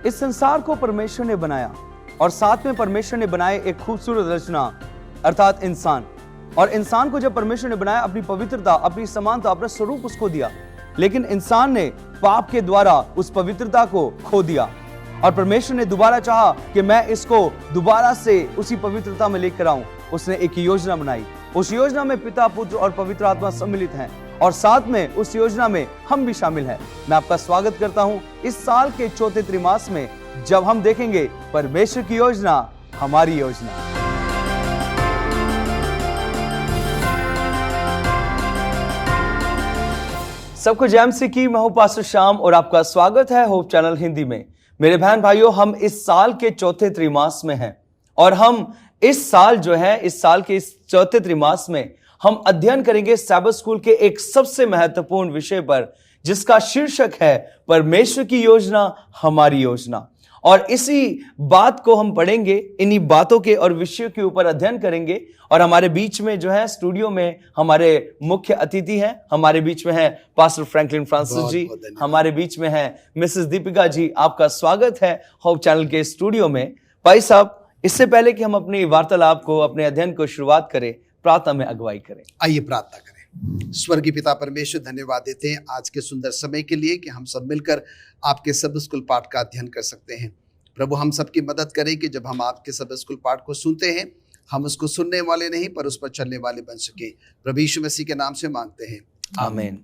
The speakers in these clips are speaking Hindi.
इस संसार को परमेश्वर ने बनाया और साथ में परमेश्वर ने बनाए एक खूबसूरत रचना अर्थात इंसान। और इंसान को जब परमेश्वर ने बनाया, अपनी पवित्रता, अपनी समानता, अपना स्वरूप उसको दिया, लेकिन इंसान ने पाप के द्वारा उस पवित्रता को खो दिया। और परमेश्वर ने दोबारा चाहा कि मैं इसको दोबारा से उसी पवित्रता में लेकर आऊं। उसने एक योजना बनाई। उस योजना में पिता, पुत्र और पवित्र आत्मा सम्मिलित हैं और साथ में उस योजना में हम भी शामिल हैं। मैं आपका स्वागत करता हूं इस साल के चौथे त्रिमास में, जब हम देखेंगे परमेश्वर की योजना, हमारी योजना। सबको जय मसीह की। मैं हूं पास्टर श्याम और आपका स्वागत है होप चैनल हिंदी में। मेरे बहन भाइयों, हम इस साल के चौथे त्रिमास में हैं और हम इस साल के इस चौथे त्रिमास में हम अध्ययन करेंगे सैबथ स्कूल के एक सबसे महत्वपूर्ण विषय पर, जिसका शीर्षक है परमेश्वर की योजना, हमारी योजना। और इसी बात को हम पढ़ेंगे, इन्हीं बातों के और विषयों के ऊपर अध्ययन करेंगे। और हमारे बीच में स्टूडियो में हमारे मुख्य अतिथि हैं। हमारे बीच में है पास्टर फ्रैंकलिन फ्रांसिस जी, हमारे बीच में है मिसेस दीपिका जी। आपका स्वागत है होप चैनल के स्टूडियो में। भाई साहब, इससे पहले कि हम अपनी वार्तालाप को, अपने अध्ययन को शुरुआत करें, प्रार्थना में अगुवाई करें। आइए प्रार्थना करें। स्वर्गीय पिता परमेश्वर, धन्यवाद देते हैं आज के सुंदर समय के लिए कि हम सब मिलकर आपके सैबथ स्कूल पाठ का अध्ययन कर सकते हैं। प्रभु, हम सबकी मदद करें कि जब हम आपके सैबथ स्कूल पाठ को सुनते हैं, हम उसको सुनने वाले नहीं पर उस पर चलने वाले बन सके। प्रभु यीशु मसीह के नाम से मांगते हैं, आमीन।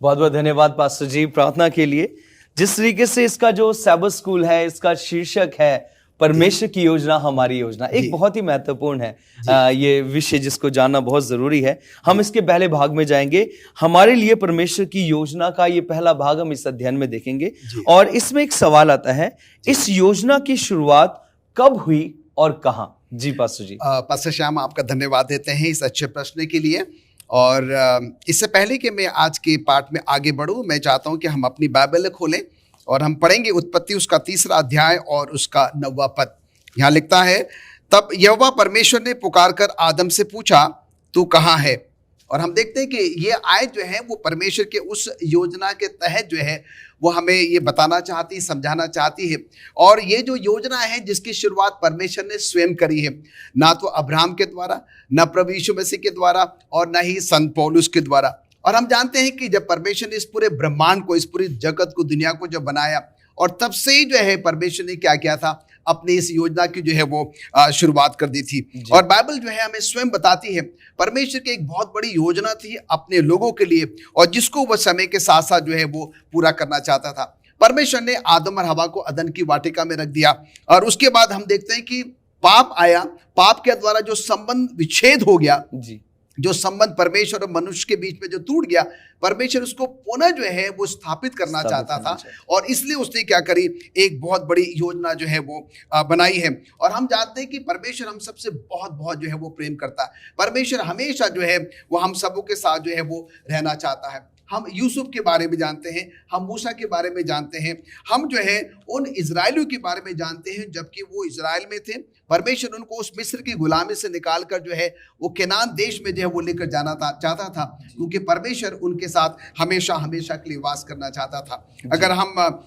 बहुत बहुत धन्यवाद पास्टर जी प्रार्थना के लिए। जिस तरीके से इसका जो सैबथ स्कूल है, इसका शीर्षक है परमेश्वर की योजना, हमारी योजना, एक बहुत ही महत्वपूर्ण है ये विषय, जिसको जानना बहुत जरूरी है। हम इसके पहले भाग में जाएंगे। हमारे लिए परमेश्वर की योजना का ये पहला भाग हम इस अध्ययन में देखेंगे। और इसमें एक सवाल आता है, इस योजना की शुरुआत कब हुई और कहां? जी पास्टर जी। पास्टर श्याम, आपका धन्यवाद देते हैं इस अच्छे प्रश्न के लिए। और इससे पहले कि मैं आज के पाठ में आगे बढ़ूं, मैं चाहता हूं कि हम अपनी बाइबल खोलें और हम पढ़ेंगे उत्पत्ति उसका 3रा अध्याय और उसका 9वां पद। यहाँ लिखता है, तब यहोवा परमेश्वर ने पुकार कर आदम से पूछा, तू कहाँ है? और हम देखते हैं कि ये आयत वो परमेश्वर के उस योजना के तहत वो हमें ये बताना चाहती, समझाना चाहती है। और ये जो योजना है, जिसकी शुरुआत परमेश्वर ने स्वयं करी है, ना तो अब्राहम के द्वारा, ना प्रभु यीशु मसीह के द्वारा और ना ही संत पौलुस के द्वारा। और हम जानते हैं कि जब परमेश्वर ने इस पूरे ब्रह्मांड को, इस पूरी जगत को, दुनिया को जब बनाया, और तब से ही परमेश्वर ने क्या किया था, अपनी इस योजना की वो शुरुआत कर दी थी। और बाइबल हमें स्वयं बताती है, परमेश्वर की एक बहुत बड़ी योजना थी अपने लोगों के लिए, और जिसको वह समय के साथ साथ वो पूरा करना चाहता था। परमेश्वर ने आदम और हवा को अदन की वाटिका में रख दिया, और उसके बाद हम देखते हैं कि पाप आया। पाप के द्वारा जो संबंध विच्छेद हो गया, जो संबंध परमेश्वर और मनुष्य के बीच में जो टूट गया, परमेश्वर उसको पुनः वो स्थापित करना चाहता था। और इसलिए उसने क्या करी, एक बहुत बड़ी योजना वो बनाई है। और हम जानते हैं कि परमेश्वर हम सबसे बहुत बहुत वो प्रेम करता है। परमेश्वर हमेशा वो हम सबों के साथ वो रहना चाहता है। हम यूसुफ के बारे में जानते हैं, हम मूसा के बारे में जानते हैं, हम उन इजराइलियों के बारे में जानते हैं। जबकि वो इजराइल में थे, परमेश्वर उनको उस मिस्र की गुलामी से निकालकर वो केनान देश में वो लेकर जाना चाहता था, क्योंकि परमेश्वर उनके साथ हमेशा हमेशा के लिए वास करना चाहता था। अगर हम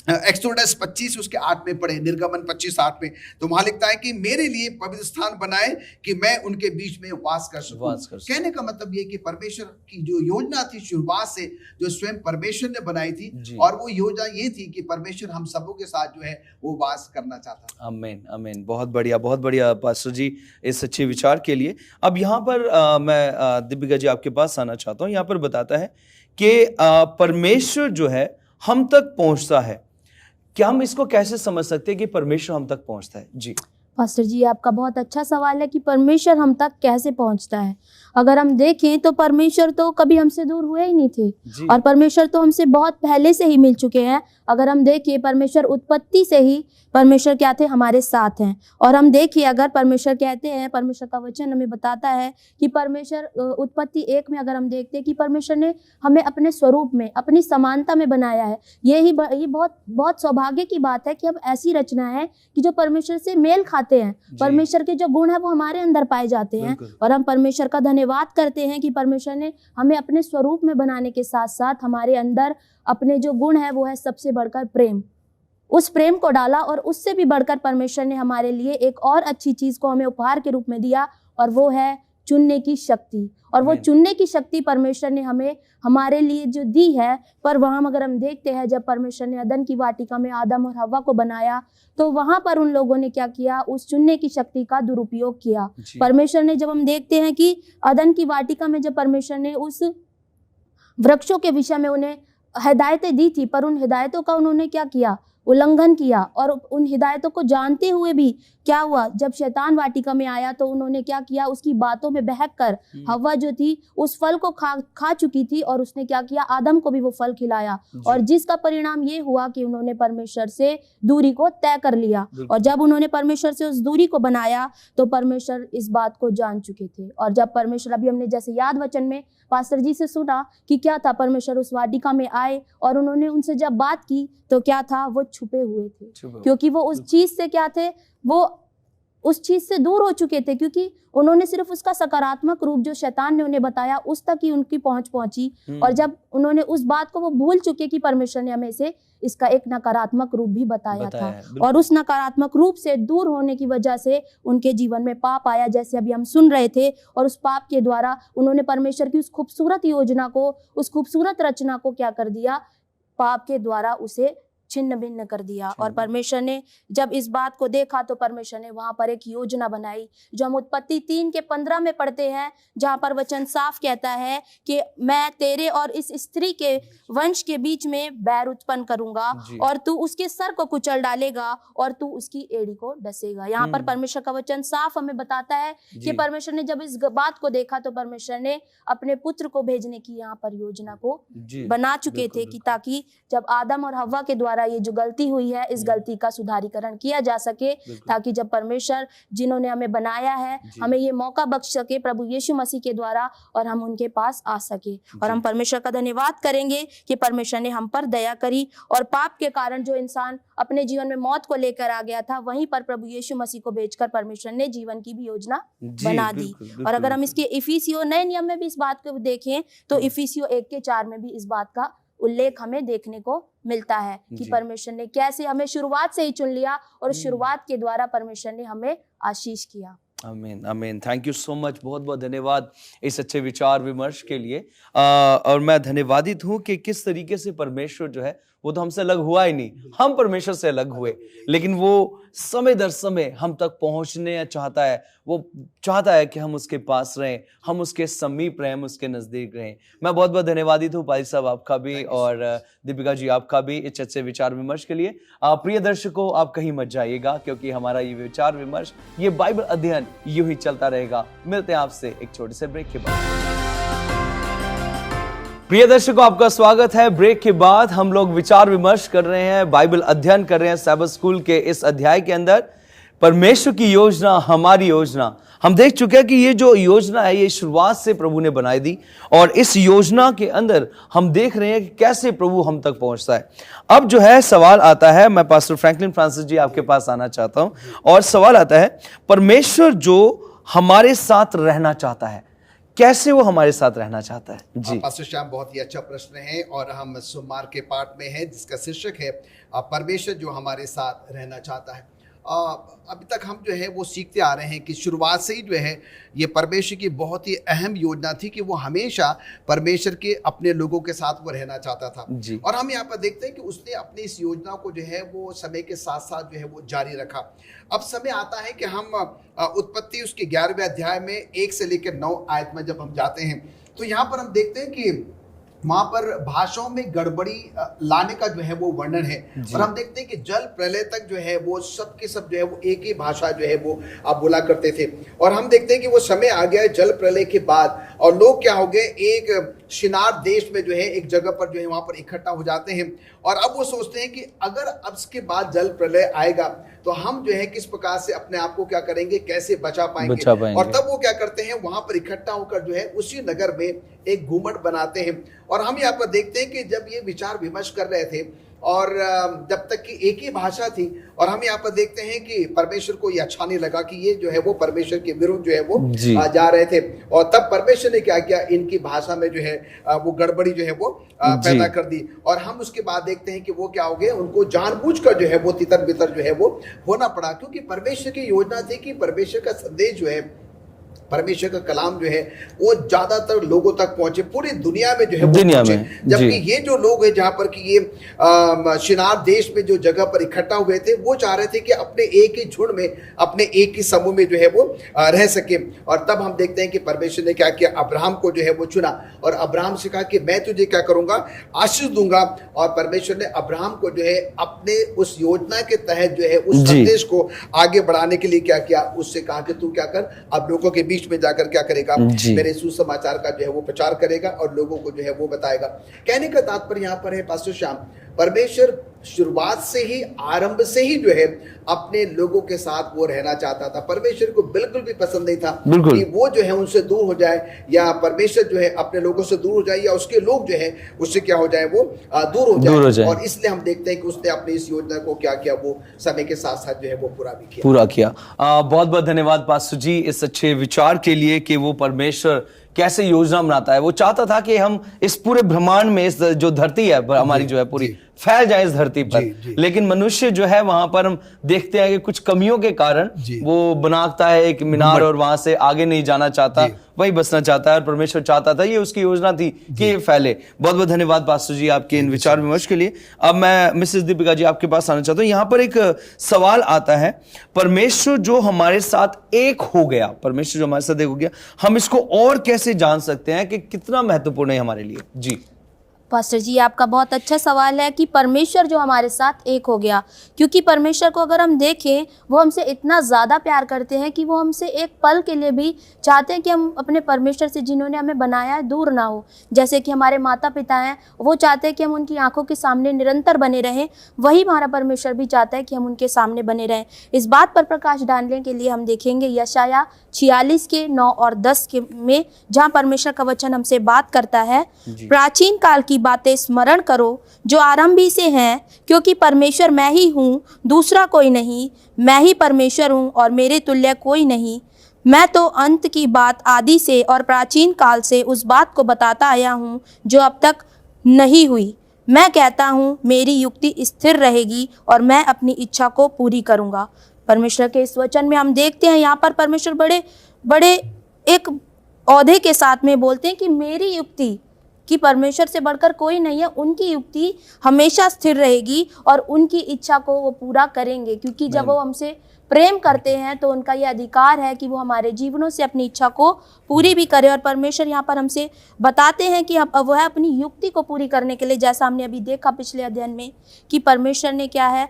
एक्सोडस 25 उसके 8 में पढ़े, निर्गमन 25:8 में, तो वहां लिखता है कि मेरे लिए पवित्र स्थान बनाए कि मैं उनके बीच में वास कर सकूं। कहने का मतलब ये कि परमेश्वर की जो योजना थी शुरुआत से, जो स्वयं परमेश्वर ने बनाई थी, और वो योजना ये थी कि परमेश्वर हम सबों के साथ वो वास करना चाहता। आमीन, आमीन। बहुत बढ़िया पास्टर जी इस अच्छे विचार के लिए। अब यहाँ पर मैं दीपिका जी आपके पास आना चाहता हूँ। यहाँ पर बताता है कि परमेश्वर हम तक पहुँचता है। क्या हम इसको कैसे समझ सकते हैं कि परमेश्वर हम तक पहुंचता है? जी पास्टर जी, आपका बहुत अच्छा सवाल है कि परमेश्वर हम तक कैसे पहुंचता है। अगर हम देखें तो परमेश्वर तो कभी हमसे दूर हुए ही नहीं थे, और परमेश्वर तो हमसे बहुत पहले से ही मिल चुके हैं। अगर हम देखिए, परमेश्वर उत्पत्ति से ही परमेश्वर क्या थे, हमारे साथ हैं। और हम देखिए, अगर परमेश्वर कहते हैं, परमेश्वर का वचन हमें बताता है कि परमेश्वर उत्पत्ति 1 में अगर हम देखते हैं कि परमेश्वर ने हमें अपने स्वरूप में, अपनी समानता में बनाया है। ये बहुत बहुत सौभाग्य की बात है कि हम ऐसी रचना है कि जो परमेश्वर से मेल खाते हैं। परमेश्वर के जो गुण है वो हमारे अंदर पाए जाते हैं, और हम परमेश्वर का धन्यवाद करते हैं कि परमेश्वर ने हमें अपने स्वरूप में बनाने के साथ साथ हमारे अंदर अपने जो गुण है वो है सबसे बढ़कर प्रेम। उस प्रेम को डाला, और उससे भी बढ़कर परमेश्वर ने हमारे लिए एक और अच्छी चीज को हमें उपहार के रूप में दिया, और वो है चुनने की शक्ति। और वो चुनने की शक्ति परमेश्वर ने हमें हमारे लिए जो दी है, पर वहाँ अगर हम देखते हैं जब परमेश्वर ने अदन की वाटिका में आदम और हव्वा को बनाया, तो वहां पर उन लोगों ने क्या किया, उस चुनने की शक्ति का दुरुपयोग किया। परमेश्वर ने, जब हम देखते हैं कि अदन की वाटिका में जब परमेश्वर ने उस वृक्षों के विषय में उन्हें हिदायतें दी थी, पर उन हिदायतों का उन्होंने क्या किया, उल्लंघन किया। और उन हिदायतों को जानते हुए भी क्या हुआ, जब शैतान वाटिका में आया तो उन्होंने क्या किया, उसकी बातों में बहक कर हव्वा जो थी उस फल को खा चुकी थी, और उसने क्या किया, आदम को भी वो फल खिलाया, और जिसका परिणाम ये हुआ कि उन्होंने परमेश्वर से दूरी को तय कर लिया। और जब उन्होंने परमेश्वर से उस दूरी को बनाया तो परमेश्वर इस बात को जान चुके थे। और जब परमेश्वर, अभी हमने जैसे याद वचन में पास्टर जी से सुना कि क्या था, परमेश्वर उस वाटिका में आए और उन्होंने उनसे जब बात की तो क्या था, वो छुपे हुए थे, क्योंकि वो उस चीज से क्या थे, वो उस चीज से दूर हो चुके थे, क्योंकि उन्होंने सिर्फ उसका सकारात्मक रूप जो शैतान ने उन्हें बताया उस तक ही उनकी पहुंच पहुंची। और जब उन्होंने उस बात को वो भूल चुके कि परमेश्वर ने हमें से इसका एक नकारात्मक रूप भी बताया था, और उस नकारात्मक रूप से दूर होने की वजह से उनके जीवन में पाप आया, जैसे अभी हम सुन रहे थे। और उस पाप के द्वारा उन्होंने परमेश्वर की उस खूबसूरत योजना को, उस खूबसूरत रचना को क्या कर दिया, पाप के द्वारा उसे छिन्न भिन्न कर दिया। और परमेश्वर ने जब इस बात को देखा तो परमेश्वर ने वहां पर एक योजना बनाई, जो हम उत्पत्ति 3:15 में पढ़ते हैं, जहां पर वचन साफ कहता है कि मैं तेरे और इस स्त्री के वंश के बीच में बैर उत्पन्न करूंगा, और तू उसके सर को कुचल डालेगा और तू उसकी एड़ी को डसेगा। यहाँ पर परमेश्वर का वचन साफ हमें बताता है कि परमेश्वर ने जब इस बात को देखा तो परमेश्वर ने अपने पुत्र को भेजने की यहाँ पर योजना को बना चुके थे, कि ताकि जब आदम और हव्वा के द्वारा ये जो गलती हुई है, इस गलती का सुधारीकरण किया जा सके, ताकि जब परमेश्वर जिन्होंने हमें बनाया है हमें ये मौका बख्श सके प्रभु यीशु मसीह के द्वारा, और हम उनके पास आ सके। और हम परमेश्वर का धन्यवाद करेंगे कि परमेश्वर ने हम पर दया करी, और पाप के कारण जो इंसान अपने जीवन में मौत को लेकर आ गया था, वहीं पर प्रभु यीशु मसीह को भेजकर परमेश्वर ने जीवन की भी योजना बना दी। और अगर हम इसके इफिसियों नए नियम में भी इस बात को देखें तो इफिसियों 1:4 में भी इस बात का उल्लेख हमें देखने को मिलता है कि परमेश्वर ने कैसे हमें शुरुआत से ही चुन लिया, और शुरुआत के द्वारा परमेश्वर ने हमें आशीष किया। आमीन, आमीन। थैंक यू सो मच, बहुत बहुत धन्यवाद इस अच्छे विचार विमर्श के लिए। और मैं धन्यवादित हूँ कि किस तरीके से परमेश्वर जो है वो तो हमसे अलग हुआ ही नहीं, हम परमेश्वर से अलग हुए, लेकिन वो समय दर समय हम तक पहुंचने चाहता है। वो चाहता है कि हम उसके पास रहें, हम उसके समीप रहें, हम उसके नजदीक रहें। मैं बहुत बहुत धन्यवादित हूँ भाई साहब आपका भी, और दीपिका जी आपका भी इस अच्छे विचार विमर्श के लिए। प्रिय दर्शकों, आप कहीं मत जाइएगा, क्योंकि हमारा ये विचार विमर्श, ये बाइबल अध्ययन यूं ही चलता रहेगा। मिलते हैं आपसे एक छोटे से ब्रेक के बाद। प्रिय दर्शकों, आपका स्वागत है। ब्रेक के बाद हम लोग विचार विमर्श कर रहे हैं, बाइबल अध्ययन कर रहे हैं सैबथ स्कूल के इस अध्याय के अंदर, परमेश्वर की योजना, हमारी योजना। हम देख चुके हैं कि ये जो योजना है ये शुरुआत से प्रभु ने बनाई दी, और इस योजना के अंदर हम देख रहे हैं कि कैसे प्रभु हम तक पहुंचता है। अब जो है सवाल आता है, मैं पास्टर फ्रैंकलिन फ्रांसिस जी आपके पास आना चाहता हूं, और सवाल आता है, परमेश्वर जो हमारे साथ रहना चाहता है, कैसे वो हमारे साथ रहना चाहता है? जी पास्टर श्याम, बहुत ही अच्छा प्रश्न है, और हम सोमवार के पाठ में है जिसका शीर्षक है परमेश्वर जो हमारे साथ रहना चाहता है। अभी तक हम जो है वो सीखते आ रहे हैं कि शुरुआत से ही जो है ये परमेश्वर की बहुत ही अहम योजना थी कि वो हमेशा परमेश्वर के अपने लोगों के साथ वो रहना चाहता था। और हम यहाँ पर देखते हैं कि उसने अपनी इस योजना को जो है वो समय के साथ साथ जो है वो जारी रखा। अब समय आता है कि हम उत्पत्ति उसके 11वें अध्याय में 1 से लेकर 9 आयत में जब हम जाते हैं तो यहाँ पर हम देखते हैं कि वहां पर भाषाओं में गड़बड़ी लाने का जो है वो वर्णन है, और हम देखते हैं कि जल प्रलय तक जो है वो सब के सब जो है वो एक ही भाषा जो है वो आप बोला करते थे। और हम देखते हैं कि वो समय आ गया जल प्रलय के बाद, और लोग क्या हो गए, एक शिनार देश में जो है एक जगह पर जो है वहां पर इकट्ठा हो जाते हैं, और अब वो सोचते हैं कि अगर अब इसके बाद जल प्रलय आएगा तो हम जो है किस प्रकार से अपने आप को क्या करेंगे, कैसे बचा पाएंगे। और तब वो क्या करते हैं, वहां पर इकट्ठा होकर जो है उसी नगर में एक घूमट बनाते हैं। और हम यहाँ पर देखते हैं कि जब ये विचार विमर्श कर रहे थे और जब तक कि एक ही भाषा थी, और हम यहाँ पर देखते हैं कि परमेश्वर को ये अच्छा नहीं लगा कि ये जो है वो परमेश्वर के विरुद्ध जो है वो जा रहे थे, और तब परमेश्वर ने क्या किया, इनकी भाषा में जो है वो गड़बड़ी जो है वो पैदा कर दी। और हम उसके बाद देखते हैं कि वो क्या हो गए, उनको जानबूझकर जो है वो तितर बितर जो है वो होना पड़ा, क्योंकि परमेश्वर की योजना थी कि परमेश्वर का संदेश जो है, परमेश्वर का कलाम जो है वो ज्यादातर लोगों तक पहुंचे, पूरी दुनिया में जो है वो पहुंचे। जबकि ये जो लोग हैं जहां पर कि ये शिनार देश में जो जगह पर इकट्ठा हुए थे, वो चाह रहे थे कि अपने एक ही झुंड में, अपने एक ही समूह में जो है वो रह सके। और तब हम देखते हैं कि परमेश्वर ने क्या किया, अब्राहम को जो है वो चुना, और अब्राहम से कहा कि मैं तुझे क्या करूंगा, आशीष दूंगा। और परमेश्वर ने अब्राहम को जो है अपने उस योजना के तहत जो है उस संदेश को आगे बढ़ाने के लिए क्या किया, उससे कहा कि तू क्या कर, अब लोगों के बीच में जाकर क्या करेगा, मेरे सुसमाचार का जो है वो प्रचार करेगा और लोगों को जो है वो बताएगा। कहने का तात्पर्य यहाँ पर है पास्टर श्याम, परमेश्वर शुरुआत से ही, आरंभ से ही जो है अपने लोगों के साथ वो रहना चाहता था। परमेश्वर को बिल्कुल भी पसंद नहीं था कि वो जो है उनसे दूर हो जाए, या परमेश्वर जो है अपने लोगों से दूर हो जाए, या उसके लोग जो है उससे क्या हो जाए, वो दूर हो जाए। और इसलिए हम देखते हैं कि उसने अपनी इस योजना को क्या किया, वो समय के साथ साथ जो है वो पूरा किया। बहुत बहुत धन्यवाद पास्टर जी इस अच्छे विचार के लिए कि वो परमेश्वर कैसे योजना बनाता है। वो चाहता था कि हम इस पूरे ब्रह्मांड में, इस जो धरती है हमारी जो है पूरी फैल जाए इस धरती पर, लेकिन मनुष्य जो है वहां पर हम देखते हैं कि कुछ कमियों के कारण वो बनाता है एक मीनार और वहां से आगे नहीं जाना चाहता, वही बसना चाहता है। और परमेश्वर चाहता था, ये उसकी योजना थी कि ये फैले। बहुत बहुत धन्यवाद पास्टर जी आपके इन विचार विमर्श के लिए। अब मैं मिसेस दीपिका जी आपके पास आना चाहता हूँ। यहाँ पर एक सवाल आता है, परमेश्वर जो हमारे साथ एक हो गया, परमेश्वर जो हमारे साथ एक हो गया, हम इसको और कैसे जान सकते हैं कि कितना महत्वपूर्ण है हमारे लिए? जी पास्टर जी, आपका बहुत अच्छा सवाल है कि परमेश्वर जो हमारे साथ एक हो गया, क्योंकि परमेश्वर को अगर हम देखें, वो हमसे इतना ज़्यादा प्यार करते हैं कि वो हमसे एक पल के लिए भी चाहते हैं कि हम अपने परमेश्वर से, जिन्होंने हमें बनाया है, दूर ना हो। जैसे कि हमारे माता पिता हैं, वो चाहते हैं कि हम उनकी आंखों के सामने निरंतर बने रहें, वही हमारा परमेश्वर भी चाहता है कि हम उनके सामने बने रहें। इस बात पर प्रकाश डालने के लिए हम देखेंगे यशाया 46 के 9 और 10 के में, जहाँ परमेश्वर का वचन हमसे बात करता है, प्राचीन काल की बातें स्मरण करो जो आरंभी से हैं, क्योंकि परमेश्वर मैं ही हूँ, दूसरा कोई नहीं। मैं ही परमेश्वर हूँ और मेरे तुल्य कोई नहीं। मैं तो अंत की बात आदि से और प्राचीन काल से उस बात को बताता आया हूँ जो अब तक नहीं हुई। मैं कहता हूँ मेरी युक्ति स्थिर रहेगी और मैं अपनी इच्छा को पूरी करूँगा। परमेश्वर के इस वचन में हम देखते हैं, यहाँ पर परमेश्वर बड़े बड़े एक औहदे के साथ में बोलते हैं कि मेरी युक्ति, कि परमेश्वर से बढ़कर कोई नहीं है, उनकी युक्ति हमेशा स्थिर रहेगी और उनकी इच्छा को वो पूरा करेंगे, क्योंकि जब वो हमसे प्रेम करते हैं तो उनका ये अधिकार है कि वो हमारे जीवनों से अपनी इच्छा को पूरी भी करे। और परमेश्वर यहाँ पर हमसे बताते हैं कि अब वो है अपनी युक्ति को पूरी करने के लिए, जैसा हमने अभी देखा पिछले अध्ययन में कि परमेश्वर ने क्या है,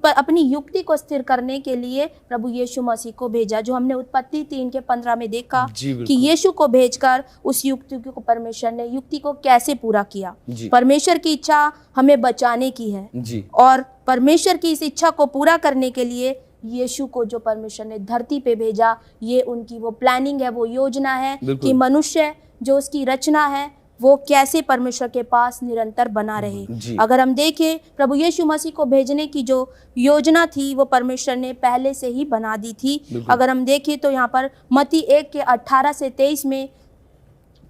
अपनी युक्ति को स्थिर करने के लिए प्रभु यीशु मसीह को भेजा, जो हमने उत्पत्ति 3:15 में देखा कि यीशु को भेजकर उस युक्ति को परमेश्वर ने युक्ति को कैसे पूरा किया। परमेश्वर की इच्छा हमें बचाने की है, और परमेश्वर की इस इच्छा को पूरा करने के लिए यीशु को जो परमेश्वर ने धरती पे भेजा, ये उनकी वो प्लानिंग है, वो योजना है कि मनुष्य जो उसकी रचना है वो कैसे परमेश्वर के पास निरंतर बना रहे। अगर हम देखें, प्रभु यीशु मसीह को भेजने की जो योजना थी वो परमेश्वर ने पहले से ही बना दी थी। अगर हम देखें तो यहाँ पर मत्ती 1:18 से 23 में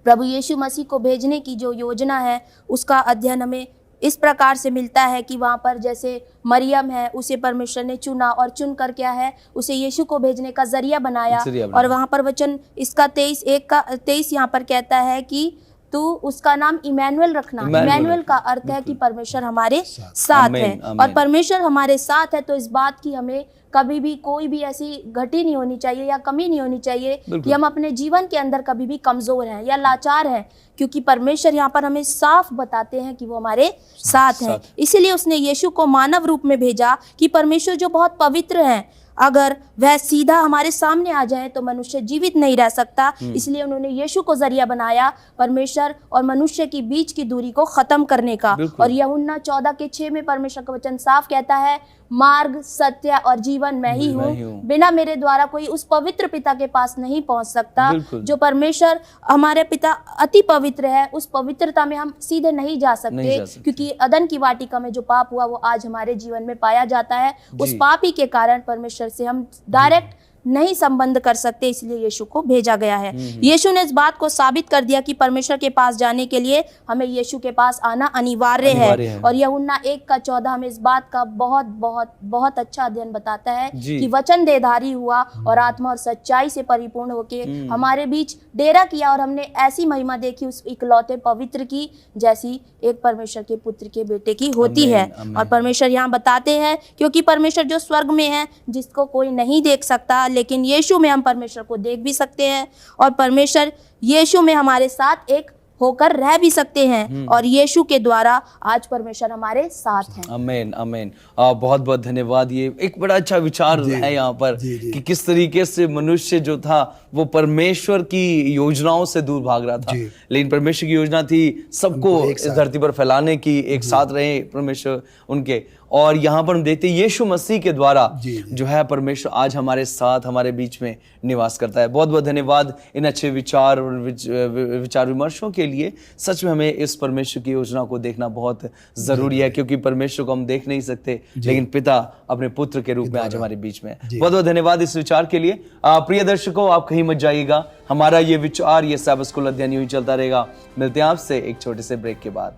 प्रभु यीशु मसीह को भेजने की जो योजना है उसका अध्ययन हमें इस प्रकार से मिलता है कि वहाँ पर जैसे मरियम है, उसे परमेश्वर ने चुना और चुनकर क्या है, उसे यीशु को भेजने का जरिया बनाया। और वहाँ पर वचन इसका 23 यहाँ पर कहता है कि तू उसका नाम इमैनुअल रखना। इमैनुअल का अर्थ है कि परमेश्वर हमारे साथ है, और परमेश्वर हमारे साथ है तो इस बात की हमें कभी भी कोई भी ऐसी घटी नहीं होनी चाहिए या कमी नहीं होनी चाहिए कि हम अपने जीवन के अंदर कभी भी कमजोर हैं या लाचार हैं, क्योंकि परमेश्वर यहाँ पर हमें साफ बताते हैं कि वो हमारे साथ हैं। इसीलिए उसने यीशु को मानव रूप में भेजा कि परमेश्वर जो बहुत पवित्र हैं, अगर वह सीधा हमारे सामने आ जाए तो मनुष्य जीवित नहीं रह सकता। इसलिए उन्होंने यीशु को जरिया बनाया परमेश्वर और मनुष्य के बीच की दूरी को खत्म करने का। और यूहन्ना 14:6 में परमेश्वर का वचन साफ कहता है, मार्ग, सत्य और जीवन मैं ही हूँ। बिना मेरे द्वारा कोई उस पवित्र पिता के पास नहीं पहुंच सकता। जो परमेश्वर हमारे पिता अति पवित्र है, उस पवित्रता में हम सीधे नहीं जा सकते, क्योंकि अदन की वाटिका में जो पाप हुआ वो आज हमारे जीवन में पाया जाता है। उस पापी के कारण परमेश्वर से हम डायरेक्ट नहीं संबंध कर सकते, इसलिए यीशु को भेजा गया है। यीशु ने इस बात को साबित कर दिया कि परमेश्वर के पास जाने के लिए हमें यीशु के पास आना अनिवार्य है। और यूहन्ना 1:14 हमें इस बात का बहुत बहुत बहुत अच्छा अध्ययन बताता है कि वचन देहधारी हुआ और आत्मा और सच्चाई से परिपूर्ण होके हमारे बीच डेरा किया, और हमने ऐसी महिमा देखी उस इकलौते पवित्र की, जैसी एक परमेश्वर के पुत्र के बेटे की होती है। और परमेश्वर यहाँ बताते हैं, क्योंकि परमेश्वर जो स्वर्ग में है, जिसको कोई नहीं देख सकता, लेकिन यीशु में हम परमेश्वर को देख भी सकते हैं, और परमेश्वर यीशु में हमारे साथ एक होकर रह भी सकते हैं, और यीशु के द्वारा आज परमेश्वर हमारे साथ हैं। आमीन, आमीन। बहुत बहुत धन्यवाद। ये एक बड़ा अच्छा विचार है यहाँ पर कि किस तरीके से मनुष्य जो था वो परमेश्वर की योजनाओं से दूर भाग रहा था, लेकिन परमेश्वर की योजना थी सबको इस धरती पर फैलाने की, एक साथ रहे परमेश्वर उनके। और यहाँ पर हम देखते हैं यीशु मसीह के द्वारा जो है परमेश्वर आज हमारे साथ, हमारे बीच में निवास करता है। बहुत बहुत धन्यवाद इन अच्छे विचार और विचार विमर्शों के लिए। सच में हमें इस परमेश्वर की योजना को देखना बहुत जरूरी है, क्योंकि परमेश्वर को हम देख नहीं सकते, लेकिन पिता अपने पुत्र के रूप में आज हमारे बीच में है। बहुत बहुत धन्यवाद इस विचार के लिए। प्रिय दर्शकों, आप कहीं मत जाइएगा, हमारा ये विचार, ये सबक स्कूल अध्ययन यूं ही चलता रहेगा। मिलते हैं आपसे एक छोटे से ब्रेक के बाद।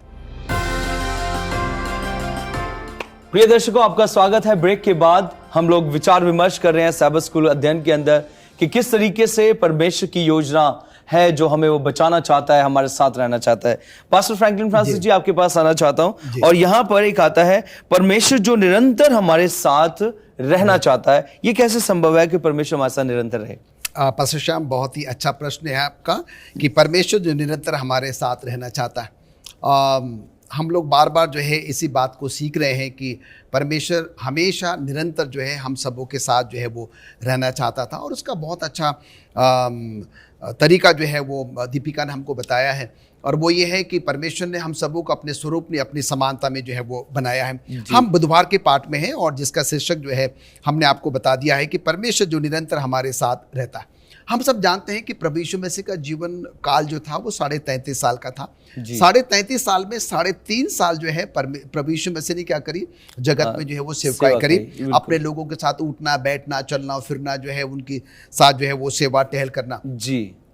प्रिय दर्शकों, आपका स्वागत है। ब्रेक के बाद हम लोग विचार विमर्श कर रहे हैं सबक स्कूल अध्ययन के अंदर कि किस तरीके से परमेश्वर की योजना है जो हमें वो बचाना चाहता है, हमारे साथ रहना चाहता है। पास्टर फ्रैंकलिन फ्रांसिस जी, आपके पास आना चाहता हूं। और यहां पर एक आता है, परमेश्वर जो निरंतर हमारे साथ रहना चाहता है। ये कैसे संभव है कि परमेश्वर हमारे साथ निरंतर रहे? पास्टर श्याम, बहुत ही अच्छा प्रश्न है आपका कि परमेश्वर जो निरंतर हमारे साथ रहना चाहता है। हम लोग बार बार जो है इसी बात को सीख रहे हैं कि परमेश्वर हमेशा निरंतर जो है हम सबों के साथ जो है वो रहना चाहता था, और उसका बहुत अच्छा तरीका जो है वो दीपिका ने हमको बताया है। और वो ये है कि परमेश्वर ने हम सबों को अपने स्वरूप में, अपनी समानता में जो है वो बनाया है। हम बुधवार के पाठ में हैं, और जिसका शीर्षक जो है हमने आपको बता दिया है कि परमेश्वर जो निरंतर हमारे साथ रहता है। हम सब जानते हैं कि प्रभु यीशु मसीह का जीवन काल जो था वो 33.5 साल का था। 33.5 साल में 3.5 साल जो है प्रभु यीशु मसीह ने क्या करी, जगत में जो है वो सेवकाई करी। अपने लोगों के साथ उठना, बैठना, चलना फिरना जो है उनकी साथ जो है वो सेवा टहल करना।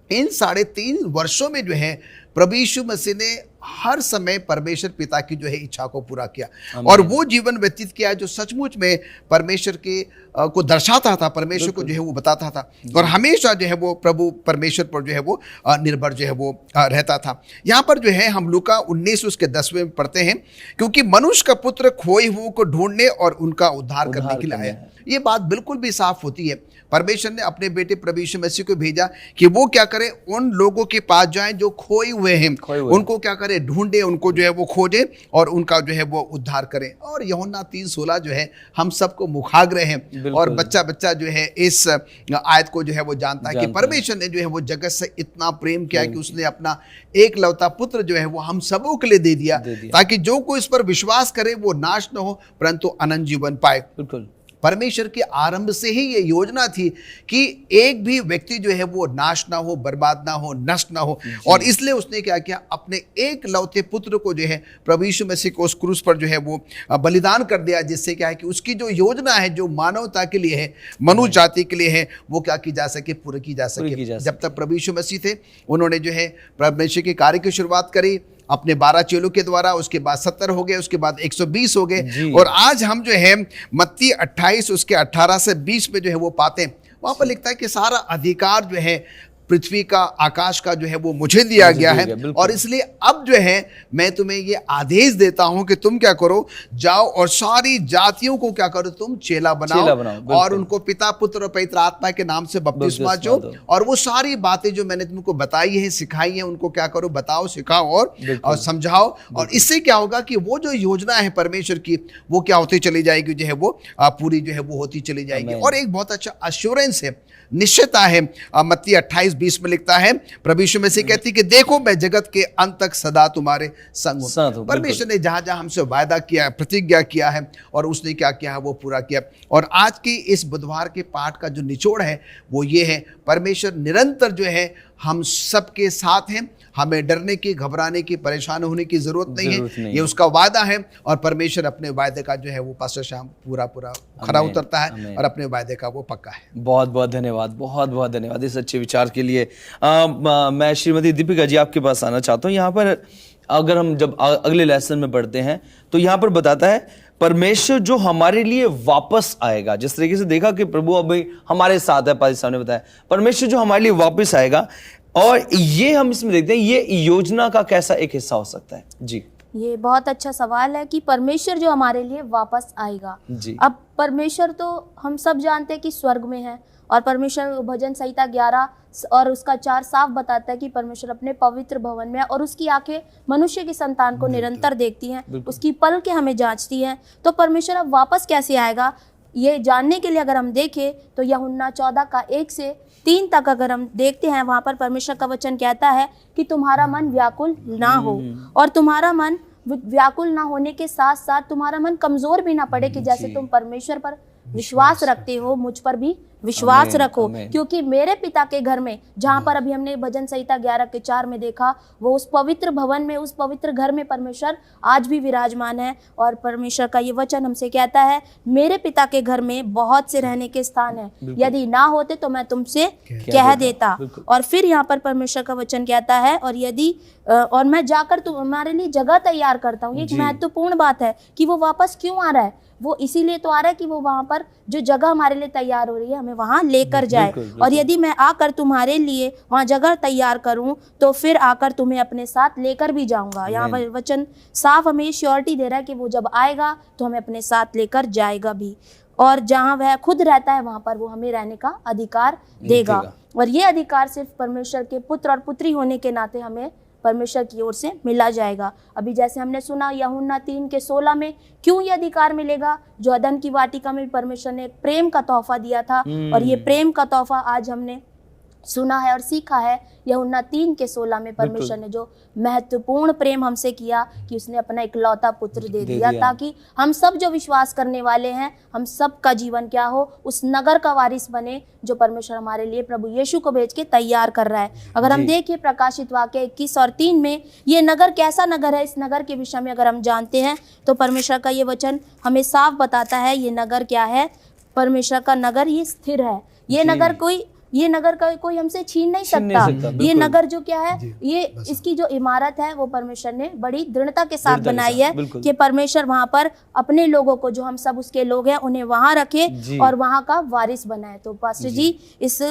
इन 3.5 वर्षों में जो है प्रभु यीशु मसीह ने हर समय परमेश्वर पिता की जो है इच्छा को पूरा किया, और वो जीवन व्यतीत किया जो सचमुच में परमेश्वर के को दर्शाता था, परमेश्वर को जो है वो बताता था, और हमेशा जो है वो प्रभु परमेश्वर पर जो है वो निर्भर जो है वो रहता था। यहाँ पर जो है हम लूका 19 उसके 10वें में पढ़ते हैं, क्योंकि मनुष्य का पुत्र खोए हुओं को ढूंढने और उनका उद्धार करने के लिए आया। ये बात बिल्कुल भी साफ होती है। परमेश्वर ने अपने बेटे प्रभु यीशु मसीह को भेजा कि वो क्या करे, उन लोगों के पास जाएं जो खोए हुए हैं, उनको क्या करे, ढूंढे, उनको जो है वो खोजे और उनका जो है वो उद्धार करें। और यूहन्ना 3:16 जो है हम सबको मुखाग्र है, और बच्चा बच्चा जो है इस आयत को जो है वो जानता है कि परमेश्वर ने जो है वो जगत से इतना प्रेम किया कि उसने अपना एकलौता पुत्र जो है वो हम सबों के लिए दे दिया, ताकि जो कोई इस पर विश्वास करे वो नाश न हो परंतु अनंत जीवन पाए। बिल्कुल परमेश्वर के आरंभ से ही ये योजना थी कि एक भी व्यक्ति जो है वो नाश ना हो, बर्बाद ना हो, नष्ट ना हो, और इसलिए उसने क्या किया, अपने एक लौते पुत्र को जो है प्रभु यीशु मसीह को उस क्रूस पर जो है वो बलिदान कर दिया, जिससे क्या है कि उसकी जो योजना है जो मानवता के लिए है, मनुष्य जाति के लिए है, वो क्या की जा सके, पूरी की जा सके। जब तक प्रभु यीशु मसीह थे उन्होंने जो है परमेश्वर के कार्य की शुरुआत करी अपने 12 चेलों के द्वारा, उसके बाद 70 हो गए, उसके बाद 120 हो गए, और आज हम जो है मत्ती 28 उसके 18 से 20 में जो है वो पाते हैं। वहां पर लिखता है कि सारा अधिकार जो है पृथ्वी का, आकाश का जो है वो मुझे दिया गया है, और इसलिए अब जो है मैं तुम्हें ये आदेश देता हूं कि तुम क्या करो, जाओ और सारी जातियों को क्या करो, तुम चेला बनाओ और उनको पिता, पुत्र और पवित्र आत्मा के नाम से बपतिस्मा दो, और वो सारी बातें जो मैंने तुमको बताई है, सिखाई है, उनको क्या करो, बताओ, सिखाओ और समझाओ। और इससे क्या होगा कि वो जो योजना है परमेश्वर की वो क्या होती चली जाएगी, जो है वो पूरी जो है वो होती चली जाएगी। और एक बहुत अच्छा अश्योरेंस है, निश्चयता है, मत्ती 28 28-20 में लिखता है, प्रभु यीशु मसीह कहती है कि देखो मैं जगत के अंत तक सदा तुम्हारे संग हूं। परमेश्वर ने जहां जहां हमसे वायदा किया है, प्रतिज्ञा किया है, और उसने क्या किया है वो पूरा किया। और आज की इस बुधवार के पाठ का जो निचोड़ है वो ये है, परमेश्वर निरंतर जो है हम सबके साथ हैं, हमें डरने की, घबराने की, परेशान होने की जरूरत नहीं है। ये उसका वादा है, और परमेश्वर अपने वायदे का जो है वो पास्टर श्याम पूरा खरा उतरता है, और अपने वायदे का वो पक्का है। बहुत बहुत धन्यवाद, बहुत बहुत धन्यवाद इस अच्छे विचार के लिए। मैं श्रीमती दीपिका जी आपके पास आना चाहता हूँ। यहाँ पर अगर हम जब अगले लेसन में पढ़ते हैं तो यहाँ पर बताता है परमेश्वर जो हमारे लिए वापस आएगा। जिस तरीके से देखा कि प्रभु अभी हमारे साथ है, पाजी साहब ने बताया परमेश्वर जो हमारे लिए वापस आएगा, और ये हम इसमें देखते हैं ये योजना का कैसा एक हिस्सा हो सकता है। जी, ये बहुत अच्छा सवाल है कि परमेश्वर जो हमारे लिए वापस आएगा। जी। अब परमेश्वर तो हम सब जानते हैं कि स्वर्ग में है, और परमेश्वर भजन संहिता 11 और उसका 4 साफ बताता है कि परमेश्वर अपने पवित्र भवन में है, और उसकी आंखें मनुष्य की संतान को निरंतर देखती हैं, उसकी पल के हमें जांचती हैं। तो परमेश्वर अब वापस कैसे आएगा, ये जानने के लिए अगर हम देखें तो यूहन्ना 14 का 1 से 3 तक अगर हम देखते हैं, वहाँ पर परमेश्वर का वचन कहता है कि तुम्हारा मन व्याकुल ना हो, और तुम्हारा मन व्याकुल ना होने के साथ साथ तुम्हारा मन कमजोर भी ना पड़े, कि जैसे तुम परमेश्वर पर विश्वास रखते हो, मुझ पर भी विश्वास रखो। क्योंकि मेरे पिता के घर में, जहाँ पर अभी हमने भजन संहिता 11 के 4 में देखा, वो उस पवित्र भवन में, उस पवित्र घर में परमेश्वर आज भी विराजमान है। और परमेश्वर का ये वचन हमसे कहता है, मेरे पिता के घर में बहुत से रहने के स्थान है, यदि ना होते तो मैं तुमसे कह देता। और फिर यहाँ पर परमेश्वर का वचन कहता है, और मैं जाकर तुम्हारे लिए जगह तैयार करता हूँ। ये एक महत्वपूर्ण बात है कि वो वापस क्यों आ रहा है। वो इसीलिए तो आ रहा है कि वो वहां पर जो जगह हमारे लिए तैयार हो रही है, हमें वहां लेकर जाए। और यदि मैं आकर तुम्हारे लिए वहां जगह तैयार करूं तो फिर आकर तुम्हें अपने साथ लेकर भी जाऊंगा। यहाँ पर वचन साफ हमें श्योरिटी दे रहा है कि वो जब आएगा तो हमें अपने साथ लेकर जाएगा भी, और जहाँ वह खुद रहता है वहां पर वो हमें रहने का अधिकार देगा। और ये अधिकार सिर्फ परमेश्वर के पुत्र और पुत्री होने के नाते हमें परमेश्वर की ओर से मिला जाएगा। अभी जैसे हमने सुना यूहन्ना 3 के 16 में, क्यों ये अधिकार मिलेगा, जो अदन की वाटिका में परमेश्वर ने एक प्रेम का तोहफा दिया था, और ये प्रेम का तोहफा आज हमने सुना है और सीखा है। यूहन्ना 3 के 16 में परमेश्वर ने जो महत्वपूर्ण प्रेम हमसे किया कि उसने अपना इकलौता पुत्र दे दिया, ताकि हम सब जो विश्वास करने वाले हैं, हम सब का जीवन क्या हो, उस नगर का वारिस बने जो परमेश्वर हमारे लिए प्रभु यीशु को भेज के तैयार कर रहा है। अगर हम देखें प्रकाशित वाक्य 21 और 3 में, ये नगर कैसा नगर है, इस नगर के विषय में अगर हम जानते हैं तो परमेश्वर का ये वचन हमें साफ बताता है ये नगर क्या है। परमेश्वर का नगर ये स्थिर है, ये नगर का कोई हमसे छीन नहीं सकता। ये नगर जो क्या है, ये इसकी जो इमारत है वो परमेश्वर ने बड़ी दृढ़ता के साथ बनाई है कि परमेश्वर वहां पर अपने लोगों को, जो हम सब उसके लोग हैं, उन्हें वहां रखे और वहां का वारिस बनाए। तो पास्टर जी इस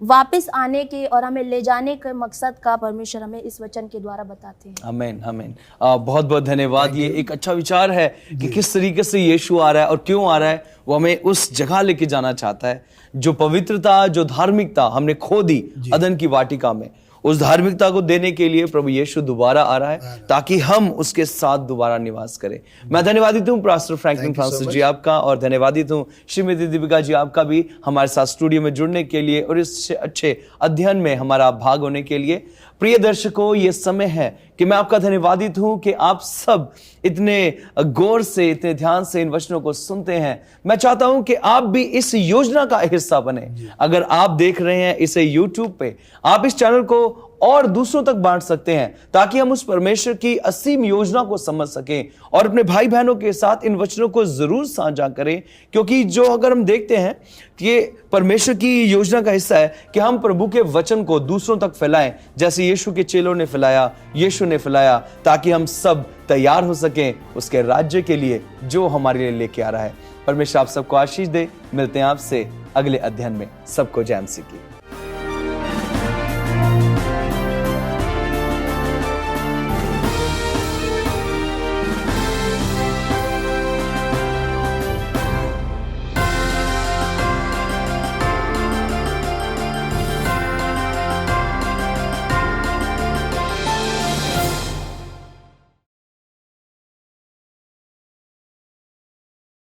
वापस आने के और हमें ले जाने के मकसद का परमेश्वर हमें इस वचन के द्वारा बताते हैं। आमीन, आमीन। बहुत बहुत धन्यवाद। ये एक अच्छा विचार है कि किस तरीके से यीशु आ रहा है और क्यों आ रहा है। वो हमें उस जगह लेके जाना चाहता है जो पवित्रता, जो धार्मिकता हमने खो दी अदन की वाटिका में, उस धार्मिकता को देने के लिए प्रभु यीशु दोबारा आ रहा है ताकि हम उसके साथ दोबारा निवास करें। मैं धन्यवादित हूँ पास्टर फ्रैंकलिन फ्रांसिस जी आपका, और धन्यवादित हूँ श्रीमती दीपिका जी आपका भी हमारे साथ स्टूडियो में जुड़ने के लिए और इस अच्छे अध्ययन में हमारा भाग होने के लिए। प्रिय दर्शकों, ये समय है कि मैं आपका धन्यवादित हूं कि आप सब इतने गौर से, इतने ध्यान से इन वचनों को सुनते हैं। मैं चाहता हूं कि आप भी इस योजना का हिस्सा बने। अगर आप देख रहे हैं इसे YouTube पे, आप इस चैनल को और दूसरों तक बांट सकते हैं ताकि हम उस परमेश्वर की असीम योजना को समझ सकें, और अपने भाई बहनों के साथ इन वचनों को जरूर साझा करें, क्योंकि जो अगर हम देखते हैं ये परमेश्वर की योजना का हिस्सा है कि हम प्रभु के वचन को दूसरों तक फैलाएं, जैसे यीशु के चेलों ने फैलाया, यीशु ने फैलाया, ताकि हम सब तैयार हो सकें उसके राज्य के लिए जो हमारे लिए लेके आ रहा है। परमेश्वर आप सबको आशीष दे। मिलते हैं आपसे अगले अध्ययन में। सबको जय मसीह की।